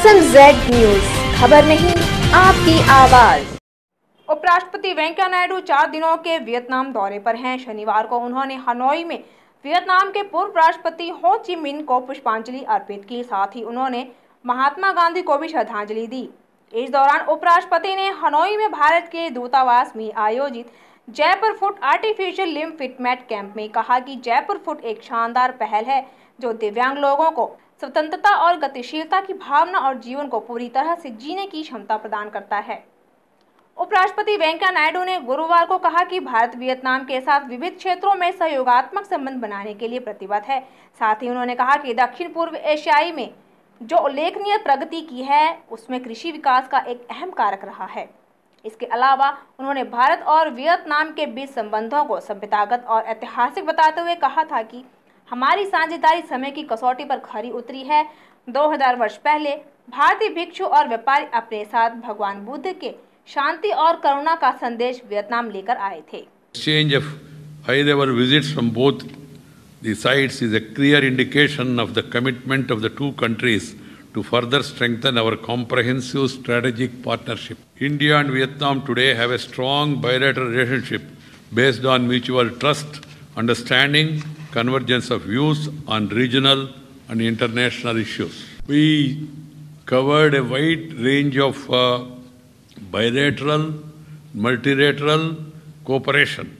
Nation Z news, खबर नहीं आपकी आवाज। उपराष्ट्रपति वेंकैया नायडू 4 दिनों के वियतनाम दौरे पर हैं। शनिवार को उन्होंने हनोई में वियतनाम के पूर्व राष्ट्रपति हो ची मिन्ह को पुष्पांजलि अर्पित की। साथ ही उन्होंने महात्मा गांधी को भी श्रद्धांजलि दी। इस दौरान उपराष्ट्रपति ने हनोई में भारत के दूतावास में आयोजित Jaipur foot artificial limb fitment camp में कहा कि जयपुर फुट एक शानदार पहल है जो दिव्यांग लोगों को स्वतंत्रता और गतिशीलता की भावना और जीवन को पूरी तरह से जीने की क्षमता प्रदान करता है। उपराष्ट्रपति वेंकैया नायडू ने गुरुवार को कहा कि भारत वियतनाम के साथ विविध क्षेत्रों में सहयोगात्मक संबंध बनाने के लिए प्रतिबद्ध है। साथ ही उन्होंने कहा कि दक्षिण पूर्व एशियाई में जो उल्लेखनीय प्रगति की है उसमें कृषि विकास का एक अहम कारक रहा है। इसके अलावा उन्होंने भारत और वियतनाम के बीच संबंधों को सभ्यतागत और ऐतिहासिक बताते हुए कहा था कि हमारी साझेदारी समय की कसौटी पर खरी उतरी है। 2000 वर्ष पहले भारतीय भिक्षु और व्यापारी अपने साथ भगवान बुद्ध के शांति और करुणा का संदेश वियतनाम लेकर आए थे। Exchange of high-level visits from both the sides is a clear indication of the commitment of the two countries to further strengthen our comprehensive strategic partnership. India and Vietnam today have a strong bilateral relationship based on mutual trust, understanding, convergence of views on regional and international issues. We covered a wide range of bilateral, multilateral cooperation.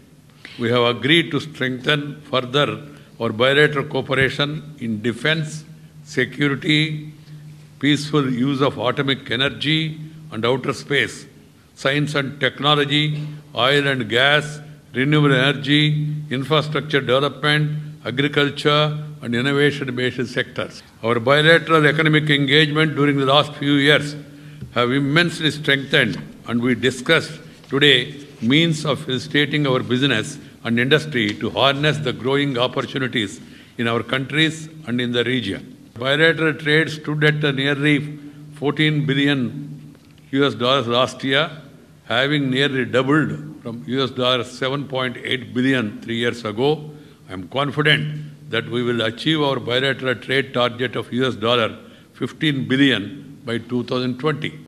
We have agreed to strengthen further our bilateral cooperation in defense, security, peaceful use of atomic energy and outer space, science and technology, oil and gas, renewable energy, infrastructure development, agriculture and innovation-based sectors. Our bilateral economic engagement during the last few years have immensely strengthened, and we discussed today means of facilitating our business and industry to harness the growing opportunities in our countries and in the region. Bilateral trade stood at nearly $14 billion last year, having nearly doubled from $7.8 billion 3 years ago. I am confident that we will achieve our bilateral trade target of $15 billion by 2020.